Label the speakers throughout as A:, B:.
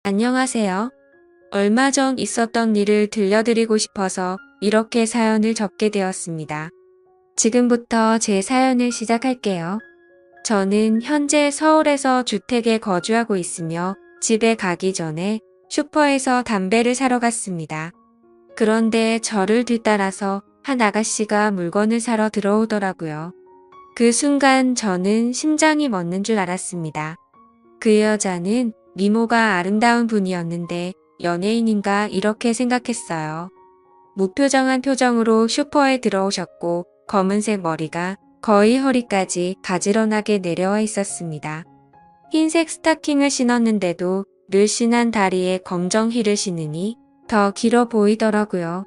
A: 안녕하세요. 얼마 전 있었던 일을 들려드리고 싶어서 이렇게 사연을 적게 되었습니다. 지금부터 제 사연을 시작할게요. 저는 현재 서울에서 주택에 거주하고 있으며 집에 가기 전에 슈퍼에서 담배를 사러 갔습니다. 그런데 저를 뒤따라서 한 아가씨가 물건을 사러 들어오더라고요. 그 순간 저는 심장이 멎는 줄 알았습니다. 그 여자는 미모가 아름다운 분이었는데 연예인인가 이렇게 생각했어요. 무표정한 표정으로 슈퍼에 들어오셨고 검은색 머리가 거의 허리까지 가지런하게 내려와 있었습니다. 흰색 스타킹을 신었는데도 늘씬한 다리에 검정 힐을 신으니 더 길어 보이더라고요.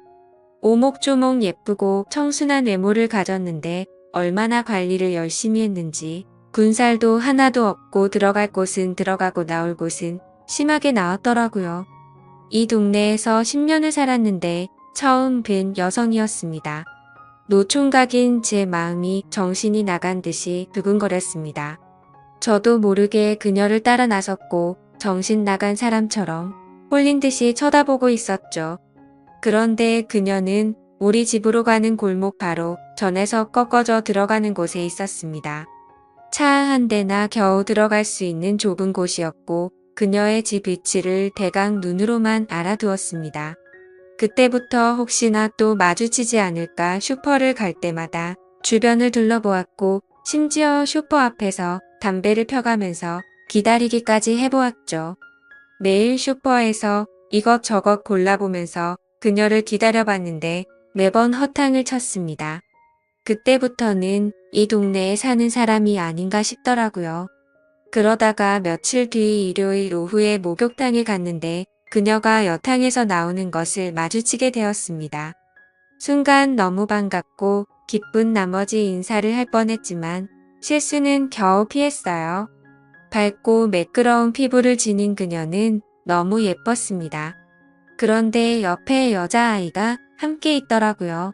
A: 오목조목 예쁘고 청순한 외모를 가졌는데 얼마나 관리를 열심히 했는지 군살도 하나도 없고 들어갈 곳은 들어가고 나올 곳은 심하게 나왔더라고요. 이 동네에서 10년을 살았는데 처음 뵌 여성이었습니다. 노총각인 제 마음이 정신이 나간 듯이 두근거렸습니다. 저도 모르게 그녀를 따라 나섰고 정신 나간 사람처럼 홀린 듯이 쳐다보고 있었죠. 그런데 그녀는 우리 집으로 가는 골목 바로 전에서 꺾어져 들어가는 곳에 있었습니다. 차 한 대나 겨우 들어갈 수 있는 좁은 곳이었고 그녀의 집 위치를 대강 눈으로만 알아두었습니다. 그때부터 혹시나 또 마주치지 않을까 슈퍼를 갈 때마다 주변을 둘러보았고 심지어 슈퍼 앞에서 담배를 펴가면서 기다리기까지 해보았죠. 매일 슈퍼에서 이것저것 골라보면서 그녀를 기다려봤는데 매번 허탕을 쳤습니다. 그때부터는 이 동네에 사는 사람이 아닌가 싶더라고요. 그러다가 며칠 뒤 일요일 오후에 목욕탕에 갔는데 그녀가 여탕에서 나오는 것을 마주치게 되었습니다. 순간 너무 반갑고 기쁜 나머지 인사를 할 뻔했지만 실수는 겨우 피했어요. 밝고 매끄러운 피부를 지닌 그녀는 너무 예뻤습니다. 그런데 옆에 여자아이가 함께 있더라고요.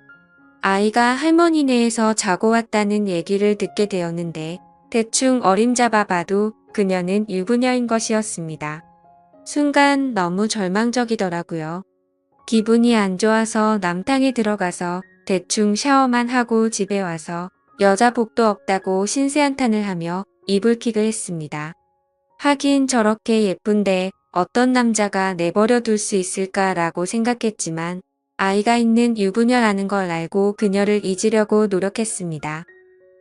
A: 아이가 할머니네에서 자고 왔다는 얘기를 듣게 되었는데 대충 어림잡아 봐도 그녀는 유부녀인 것이었습니다. 순간 너무 절망적이더라고요. 기분이 안 좋아서 남탕에 들어가서 대충 샤워만 하고 집에 와서 여자 복도 없다고 신세한탄을 하며 이불킥을 했습니다. 하긴 저렇게 예쁜데 어떤 남자가 내버려 둘 수 있을까라고 생각했지만 아이가 있는 유부녀라는 걸 알고 그녀를 잊으려고 노력했습니다.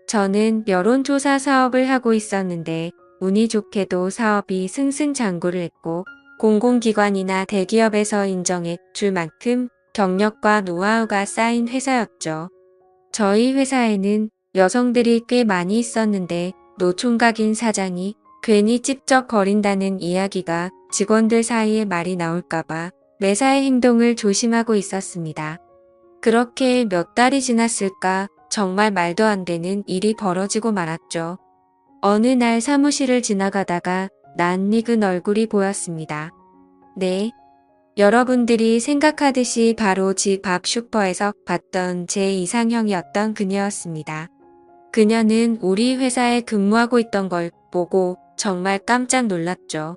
A: 저는 여론조사 사업을 하고 있었는데 운이 좋게도 사업이 승승장구를 했고 공공기관이나 대기업에서 인정해 줄 만큼 경력과 노하우가 쌓인 회사였죠. 저희 회사에는 여성들이 꽤 많이 있었는데 노총각인 사장이 괜히 찝쩍거린다는 이야기가 직원들 사이에 말이 나올까봐 매사의 행동을 조심하고 있었습니다. 그렇게 몇 달이 지났을까 정말 말도 안 되는 일이 벌어지고 말았죠. 어느 날 사무실을 지나가다가 낯익은 얼굴이 보였습니다. 네. 여러분들이 생각하듯이 바로 집 앞 슈퍼에서 봤던 제 이상형이었던 그녀였습니다. 그녀는 우리 회사에 근무하고 있던 걸 보고 정말 깜짝 놀랐죠.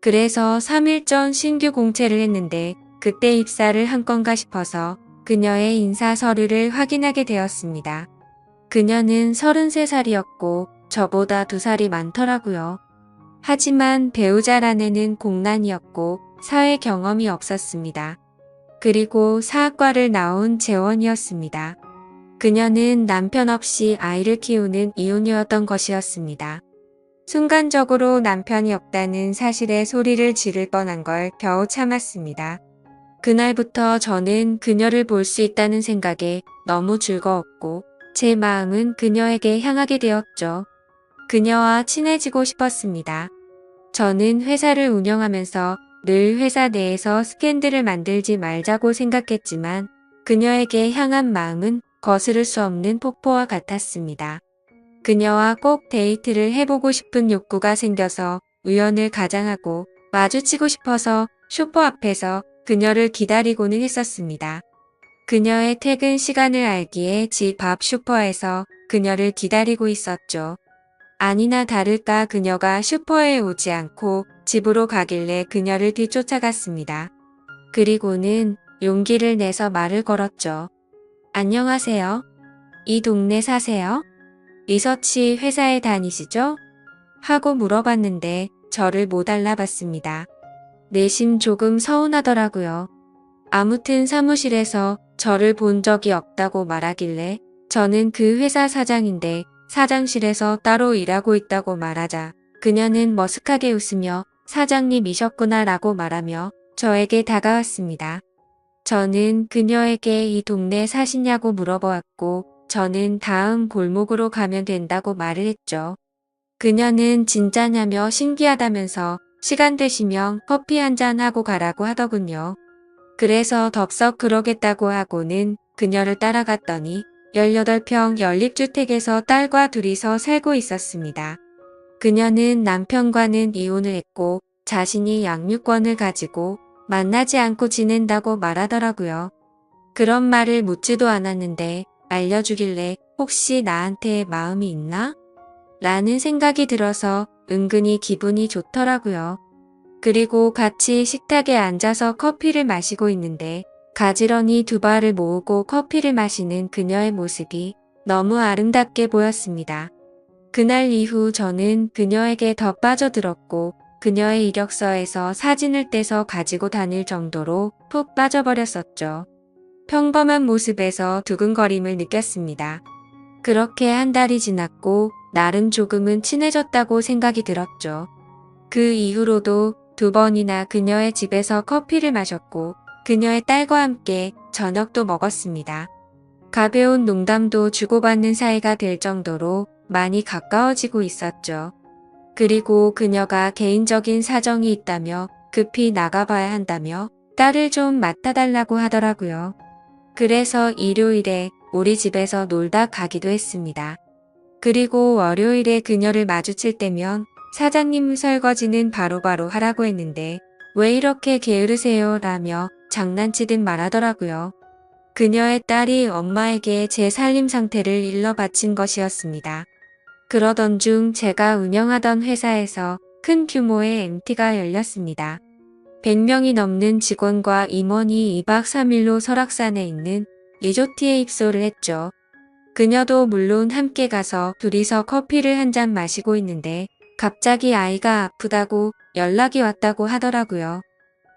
A: 그래서 3일 전 신규 공채를 했는데 그때 입사를 한 건가 싶어서 그녀의 인사 서류를 확인하게 되었습니다. 그녀는 33살이었고 저보다 2살이 많더라고요. 하지만 배우자란 애는 공란이었고 사회 경험이 없었습니다. 그리고 사학과를 나온 재원이었습니다. 그녀는 남편 없이 아이를 키우는 이혼녀였던 것이었습니다. 순간적으로 남편이 없다는 사실에 소리를 지를 뻔한 걸 겨우 참았습니다. 그날부터 저는 그녀를 볼 수 있다는 생각에 너무 즐거웠고 제 마음은 그녀에게 향하게 되었죠. 그녀와 친해지고 싶었습니다. 저는 회사를 운영하면서 늘 회사 내에서 스캔들을 만들지 말자고 생각했지만 그녀에게 향한 마음은 거스를 수 없는 폭포와 같았습니다. 그녀와 꼭 데이트를 해보고 싶은 욕구가 생겨서 우연을 가장하고 마주치고 싶어서 슈퍼 앞에서 그녀를 기다리고는 했었습니다. 그녀의 퇴근 시간을 알기에 집 앞 슈퍼에서 그녀를 기다리고 있었죠. 아니나 다를까 그녀가 슈퍼에 오지 않고 집으로 가길래 그녀를 뒤쫓아갔습니다. 그리고는 용기를 내서 말을 걸었죠. 안녕하세요. 이 동네 사세요? 리서치 회사에 다니시죠? 하고 물어봤는데 저를 못 알아봤습니다. 내심 조금 서운하더라고요. 아무튼 사무실에서 저를 본 적이 없다고 말하길래 저는 그 회사 사장인데 사장실에서 따로 일하고 있다고 말하자 그녀는 머쓱하게 웃으며 사장님이셨구나 라고 말하며 저에게 다가왔습니다. 저는 그녀에게 이 동네 사시냐고 물어보았고 저는 다음 골목으로 가면 된다고 말을 했죠. 그녀는 진짜냐며 신기하다면서 시간 되시면 커피 한잔 하고 가라고 하더군요. 그래서 덥석 그러겠다고 하고는 그녀를 따라갔더니 18평 연립주택에서 딸과 둘이서 살고 있었습니다. 그녀는 남편과는 이혼을 했고 자신이 양육권을 가지고 만나지 않고 지낸다고 말하더라고요. 그런 말을 묻지도 않았는데 알려주길래 혹시 나한테 마음이 있나? 라는 생각이 들어서 은근히 기분이 좋더라고요. 그리고 같이 식탁에 앉아서 커피를 마시고 있는데 가지런히 두 발을 모으고 커피를 마시는 그녀의 모습이 너무 아름답게 보였습니다. 그날 이후 저는 그녀에게 더 빠져들었고 그녀의 이력서에서 사진을 떼서 가지고 다닐 정도로 푹 빠져버렸었죠. 평범한 모습에서 두근거림을 느꼈습니다. 그렇게 한 달이 지났고 나름 조금은 친해졌다고 생각이 들었죠. 그 이후로도 2번이나 그녀의 집에서 커피를 마셨고 그녀의 딸과 함께 저녁도 먹었습니다. 가벼운 농담도 주고받는 사이가 될 정도로 많이 가까워지고 있었죠. 그리고 그녀가 개인적인 사정이 있다며 급히 나가봐야 한다며 딸을 좀 맡아달라고 하더라고요. 그래서 일요일에 우리 집에서 놀다 가기도 했습니다. 그리고 월요일에 그녀를 마주칠 때면 사장님 설거지는 바로바로 하라고 했는데 왜 이렇게 게으르세요? 라며 장난치듯 말하더라고요. 그녀의 딸이 엄마에게 제 살림 상태를 일러 바친 것이었습니다. 그러던 중 제가 운영하던 회사에서 큰 규모의 MT가 열렸습니다. 100명이 넘는 직원과 임원이 2박 3일로 설악산에 있는 리조트에 입소를 했죠. 그녀도 물론 함께 가서 둘이서 커피를 한 잔 마시고 있는데 갑자기 아이가 아프다고 연락이 왔다고 하더라고요.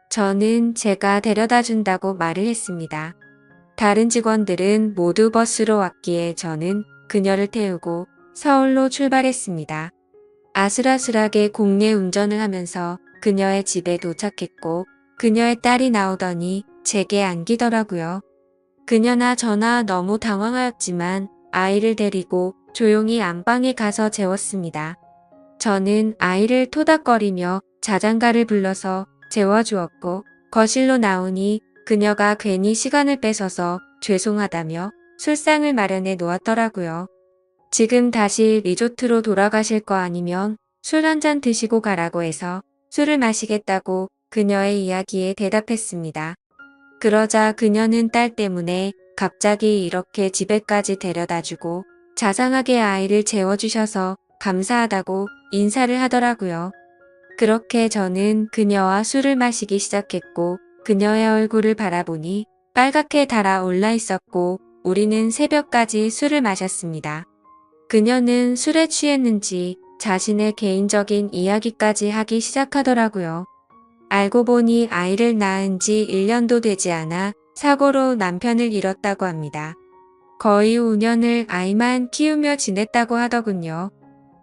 A: 저는 제가 데려다 준다고 말을 했습니다. 다른 직원들은 모두 버스로 왔기에 저는 그녀를 태우고 서울로 출발했습니다. 아슬아슬하게 국내 운전을 하면서 그녀의 집에 도착했고 그녀의 딸이 나오더니 제게 안기더라고요. 그녀나 저나 너무 당황하였지만 아이를 데리고 조용히 안방에 가서 재웠습니다. 저는 아이를 토닥거리며 자장가를 불러서 재워주었고 거실로 나오니 그녀가 괜히 시간을 뺏어서 죄송하다며 술상을 마련해 놓았더라고요. 지금 다시 리조트로 돌아가실 거 아니면 술 한 잔 드시고 가라고 해서 술을 마시겠다고 그녀의 이야기에 대답했습니다. 그러자 그녀는 딸 때문에 갑자기 이렇게 집에까지 데려다주고 자상하게 아이를 재워주셔서 감사하다고 인사를 하더라고요. 그렇게 저는 그녀와 술을 마시기 시작했고 그녀의 얼굴을 바라보니 빨갛게 달아올라 있었고 우리는 새벽까지 술을 마셨습니다. 그녀는 술에 취했는지 자신의 개인적인 이야기까지 하기 시작하더라고요. 알고 보니 아이를 낳은 지 1년도 되지 않아 사고로 남편을 잃었다고 합니다. 거의 5년을 아이만 키우며 지냈다고 하더군요.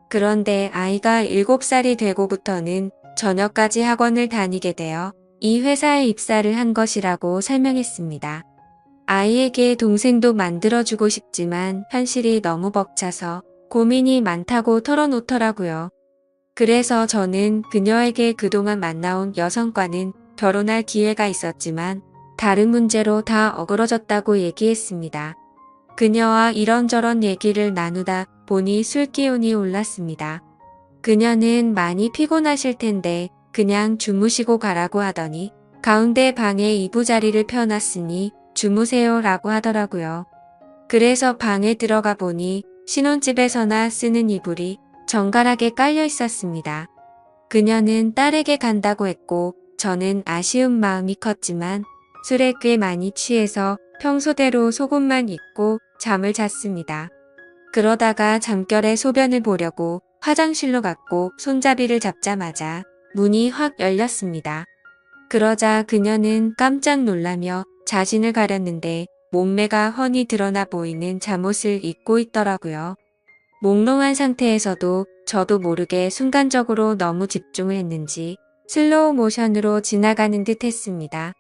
A: 그런데 아이가 7살이 되고부터는 저녁까지 학원을 다니게 되어 이 회사에 입사를 한 것이라고 설명했습니다. 아이에게 동생도 만들어주고 싶지만 현실이 너무 벅차서 고민이 많다고 털어놓더라고요. 그래서 저는 그녀에게 그동안 만나온 여성과는 결혼할 기회가 있었지만 다른 문제로 다 어그러졌다고 얘기했습니다. 그녀와 이런저런 얘기를 나누다 보니 술기운이 올랐습니다. 그녀는 많이 피곤하실 텐데 그냥 주무시고 가라고 하더니 가운데 방에 이부자리를 펴놨으니 주무세요 라고 하더라고요. 그래서 방에 들어가 보니 신혼집에서나 쓰는 이불이 정갈하게 깔려 있었습니다. 그녀는 딸에게 간다고 했고 저는 아쉬운 마음이 컸지만 술에 꽤 많이 취해서 평소대로 속옷만 입고 잠을 잤습니다. 그러다가 잠결에 소변을 보려고 화장실로 갔고 손잡이를 잡자마자 문이 확 열렸습니다. 그러자 그녀는 깜짝 놀라며 자신을 가렸는데 몸매가 훤히 드러나 보이는 잠옷을 입고 있더라고요. 몽롱한 상태에서도 저도 모르게 순간적으로 너무 집중을 했는지 슬로우 모션으로 지나가는 듯 했습니다.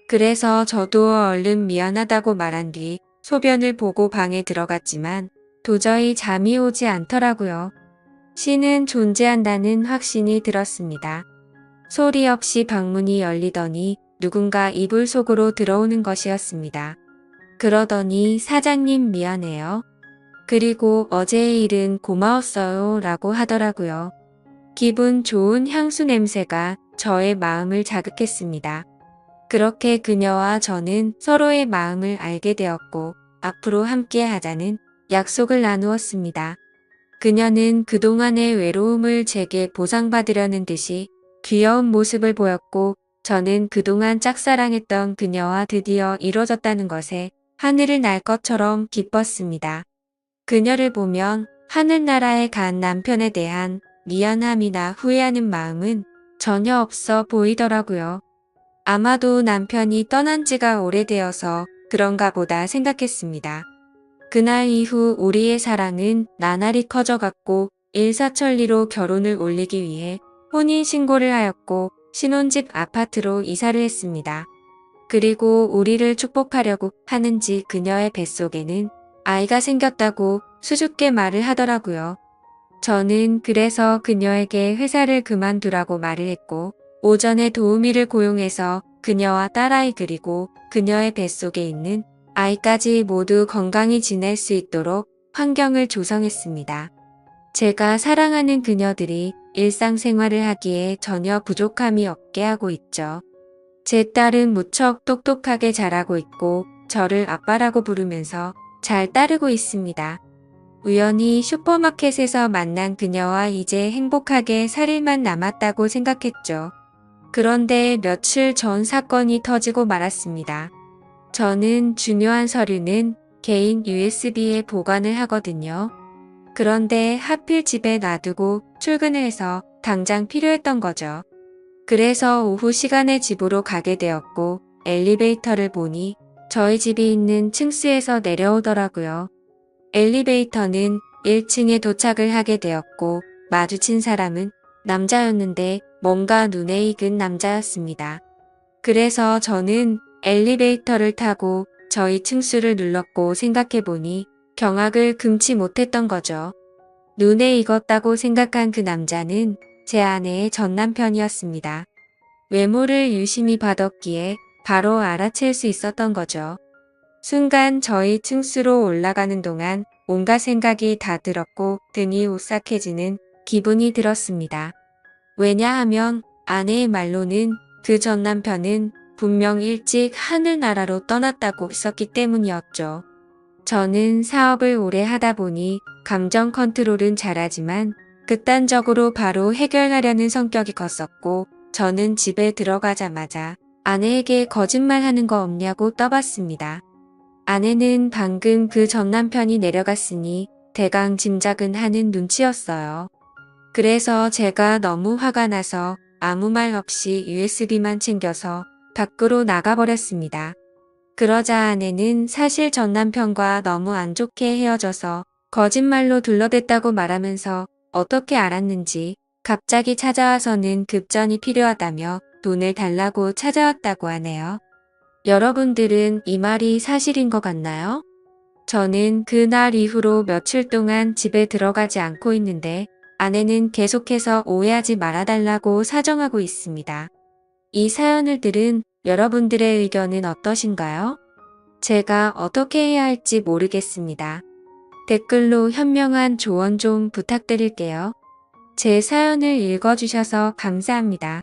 A: 그래서 저도 얼른 미안하다고 말한 뒤 소변을 보고 방에 들어갔지만 도저히 잠이 오지 않더라고요. 신은 존재한다는 확신이 들었습니다. 소리 없이 방문이 열리더니 누군가 이불 속으로 들어오는 것이었습니다. 그러더니 사장님 미안해요. 그리고 어제의 일은 고마웠어요 라고 하더라고요. 기분 좋은 향수 냄새가 저의 마음을 자극했습니다. 그렇게 그녀와 저는 서로의 마음을 알게 되었고 앞으로 함께 하자는 약속을 나누었습니다. 그녀는 그동안의 외로움을 제게 보상받으려는 듯이 귀여운 모습을 보였고 저는 그동안 짝사랑했던 그녀와 드디어 이뤄졌다는 것에 하늘을 날 것처럼 기뻤습니다. 그녀를 보면 하늘나라에 간 남편에 대한 미안함이나 후회하는 마음은 전혀 없어 보이더라고요. 아마도 남편이 떠난 지가 오래되어서 그런가 보다 생각했습니다. 그날 이후 우리의 사랑은 나날이 커져갔고 일사천리로 결혼을 올리기 위해 혼인신고를 하였고 신혼집 아파트로 이사를 했습니다. 그리고 우리를 축복하려고 하는지 그녀의 뱃속에는 아이가 생겼다고 수줍게 말을 하더라고요. 저는 그래서 그녀에게 회사를 그만두라고 말을 했고 오전에 도우미를 고용해서 그녀와 딸아이 그리고 그녀의 뱃속에 있는 아이까지 모두 건강히 지낼 수 있도록 환경을 조성했습니다. 제가 사랑하는 그녀들이 일상생활을 하기에 전혀 부족함이 없게 하고 있죠. 제 딸은 무척 똑똑하게 자라고 있고 저를 아빠라고 부르면서 잘 따르고 있습니다. 우연히 슈퍼마켓에서 만난 그녀와 이제 행복하게 살 일만 남았다고 생각했죠. 그런데 며칠 전 사건이 터지고 말았습니다. 저는 중요한 서류는 개인 USB에 보관을 하거든요. 그런데 하필 집에 놔두고 출근을 해서 당장 필요했던 거죠. 그래서 오후 시간에 집으로 가게 되었고 엘리베이터를 보니 저희 집이 있는 층수에서 내려오더라고요. 엘리베이터는 1층에 도착을 하게 되었고 마주친 사람은 남자였는데 뭔가 눈에 익은 남자였습니다. 그래서 저는 엘리베이터를 타고 저희 층수를 눌렀고 생각해보니 경악을 금치 못했던 거죠. 눈에 익었다고 생각한 그 남자는 제 아내의 전 남편이었습니다. 외모를 유심히 봐뒀기에 바로 알아챌 수 있었던 거죠. 순간 저희 층수로 올라가는 동안 온갖 생각이 다 들었고 등이 오싹해지는 기분이 들었습니다. 왜냐하면 아내의 말로는 그 전 남편은 분명 일찍 하늘나라로 떠났다고 했었기 때문이었죠. 저는 사업을 오래 하다 보니 감정 컨트롤은 잘하지만 극단적으로 바로 해결하려는 성격이 컸었고 저는 집에 들어가자마자 아내에게 거짓말하는 거 없냐고 떠봤습니다. 아내는 방금 그 전 남편이 내려갔으니 대강 짐작은 하는 눈치였어요. 그래서 제가 너무 화가 나서 아무 말 없이 USB만 챙겨서 밖으로 나가버렸습니다. 그러자 아내는 사실 전 남편과 너무 안 좋게 헤어져서 거짓말로 둘러댔다고 말하면서 어떻게 알았는지 갑자기 찾아와서는 급전이 필요하다며 돈을 달라고 찾아왔다고 하네요. 여러분들은 이 말이 사실인 것 같나요? 저는 그날 이후로 며칠 동안 집에 들어가지 않고 있는데 아내는 계속해서 오해하지 말아달라고 사정하고 있습니다. 이 사연을 들은 여러분들의 의견은 어떠신가요? 제가 어떻게 해야 할지 모르겠습니다. 댓글로 현명한 조언 좀 부탁드릴게요. 제 사연을 읽어주셔서 감사합니다.